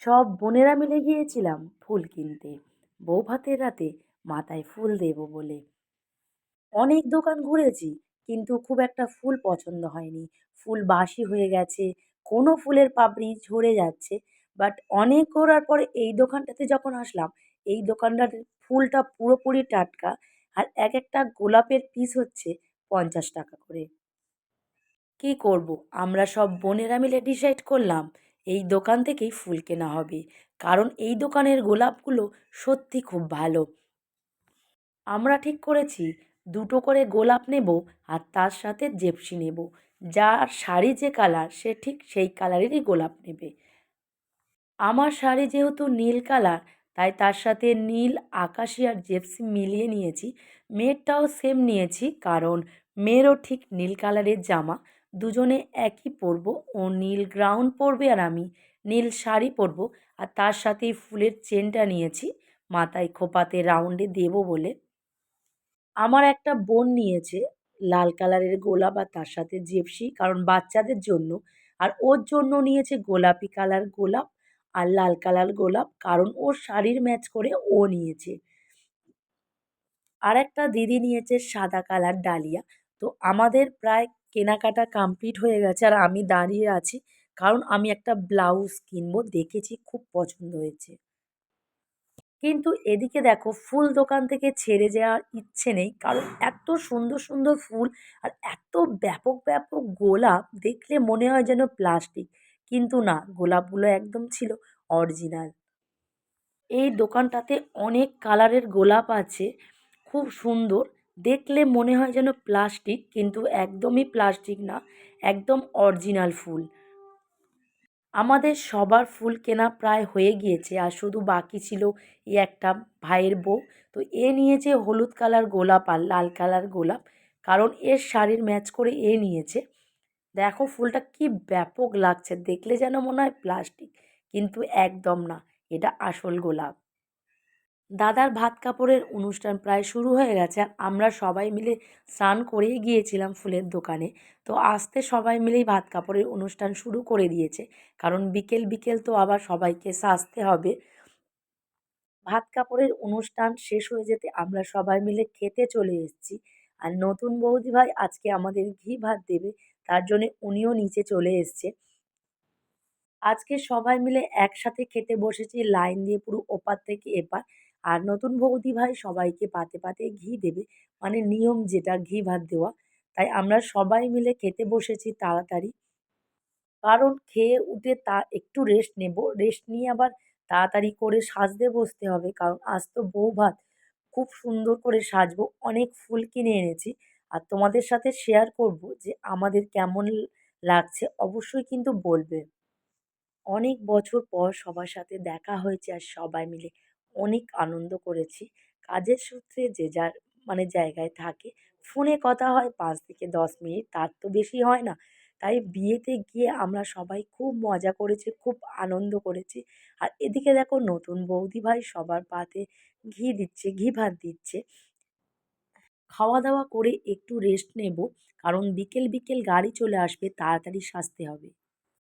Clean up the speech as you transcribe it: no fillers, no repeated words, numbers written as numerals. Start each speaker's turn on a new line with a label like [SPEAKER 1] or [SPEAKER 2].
[SPEAKER 1] সব বোনেরা মিলে গিয়েছিলাম ফুল কিনতে বৌভাতের রাতে মাথায় ফুল দেব বলে। অনেক দোকান ঘুরেছি, কিন্তু খুব একটা ফুল পছন্দ হয়নি। ফুল বাসি হয়ে গেছে, কোনো ফুলের পাপড়ি ঝরে যাচ্ছে। বাট অনেক ঘোরার পরে এই দোকানটাতে যখন আসলাম, এই দোকানটার ফুলটা পুরোপুরি টাটকা। আর এক একটা গোলাপের পিস হচ্ছে 50 টাকা করে। কি করব? আমরা সব বোনেরা মিলে ডিসাইড করলাম এই দোকান থেকেই ফুল কেনা হবে। কারণ এই দোকানের গোলাপগুলো সত্যি খুব ভালো। আমরা ঠিক করেছি দুটো করে গোলাপ নেব, আর তার সাথে জিপসি নেব। যার শাড়ি যে কালার সে ঠিক সেই কালারেরই গোলাপ নেবে। আমার শাড়ি যেহেতু নীল কালার, তাই তার সাথে নীল আকাশি আর জিপসি মিলিয়ে নিয়েছি। মেয়েরটাও সেম নিয়েছি, কারণ মেয়েরও ঠিক নীল কালারের জামা। দুজনে একই পরবো। ও নীল গ্রাউন পরবে আর আমি নীল শাড়ি পরবো। আর তার সাথে এই ফুলের চেনটা নিয়েছি, মাথায় খোঁপাতে রাউন্ডে দেবো বলে। আমার একটা বোন নিয়েছে লাল কালারের গোলাপ আর তার সাথে জিপসি, কারণ বাচ্চাদের জন্য। আর ওর জন্য নিয়েছে গোলাপি কালার গোলাপ আর লাল কালার গোলাপ, কারণ ওর শাড়ির ম্যাচ করে ও নিয়েছে। আর একটা দিদি নিয়েছে সাদা কালার ডালিয়া। তো আমাদের প্রায় কেনাকাটা কমপ্লিট হয়ে গেছে, আর আমি দাঁড়িয়ে আছি, কারণ আমি একটা ব্লাউজ কিনবো, দেখেছি খুব পছন্দ হয়েছে। কিন্তু এদিকে দেখো ফুল দোকান থেকে ছেড়ে যাওয়ার ইচ্ছে নেই, কারণ এত সুন্দর সুন্দর ফুল আর এত ব্যাপক ব্যাপক গোলাপ দেখলে মনে হয় যেন প্লাস্টিক। কিন্তু না, গোলাপগুলো একদম ছিল অরিজিনাল। এই দোকানটাতে অনেক কালারের গোলাপ আছে, খুব সুন্দর। দেখলে মনে হয় যেন প্লাস্টিক, কিন্তু একদমই প্লাস্টিক না, একদম অরিজিনাল ফুল। আমাদের সবার ফুল কেনা প্রায় হয়ে গিয়েছে, আর শুধু বাকি ছিল এই একটা ভাইয়ের বউ। তো এ নিয়েছে হলুদ কালার গোলাপ আর লাল কালার গোলাপ, কারণ এর শাড়ির ম্যাচ করে এ নিয়েছে। দেখো ফুলটা কি ব্যাপক লাগছে, দেখলে যেন মনে হয় প্লাস্টিক, কিন্তু একদম না, এটা আসল গোলাপ। দাদার ভাত কাপড়ের অনুষ্ঠান প্রায় শুরু হয়ে গেছে, আর আমরা সবাই মিলে স্নান করেই গিয়েছিলাম ফুলের দোকানে। তো আসতে সবাই মিলেই ভাত কাপড়ের অনুষ্ঠান শুরু করে দিয়েছে, কারণ বিকেল বিকেল তো আবার সবাইকে সাজতে হবে। ভাত কাপড়ের অনুষ্ঠান শেষ হয়ে যেতে আমরা সবাই মিলে খেতে চলে এসেছি। আর নতুন বৌদি ভাই আজকে আমাদের ঘি ভাত দেবে, তার জন্য উনিও নিচে চলে এসছে। আজকে সবাই মিলে একসাথে খেতে বসেছি লাইন দিয়ে পুরো ওপার থেকে এপার। আর নতুন বৌদি ভাই সবাইকে পাতে পাতে ঘি দেবে, মানে নিয়ম যেটা ঘি ভাত দেওয়া। তাই আমরা সবাই মিলে খেতে বসেছি তাড়াতাড়ি, কারণ খেয়ে উঠে তা একটু রেস্ট নেব, রেস্ট নিয়ে আবার তাড়াতাড়ি করে সাজতে বসতে হবে, কারণ আজ তো বউ ভাত। খুব সুন্দর করে সাজবো, অনেক ফুল কিনে এনেছি। আর তোমাদের সাথে শেয়ার করব যে আমাদের কেমন লাগছে, অবশ্যই কিন্তু বলবে। অনেক বছর পর সবার সাথে দেখা হয়েছে, আর সবাই মিলে অনেক আনন্দ করেছি। কাজের সূত্রে যে যার মানে জায়গায় থাকে, ফোনে কথা হয় 5 থেকে 10 মিনিট, তার তো বেশি হয় না। তাই বিয়েতে গিয়ে আমরা সবাই খুব মজা করেছি, খুব আনন্দ করেছি। আর এদিকে দেখো নতুন বৌদি ভাই সবার পাতে ঘি দিচ্ছে, ঘি ভাত দিচ্ছে। খাওয়া দাওয়া করে একটু রেস্ট নেব, কারণ বিকেল বিকেল গাড়ি চলে আসবে, তাড়াতাড়ি সাজতে হবে।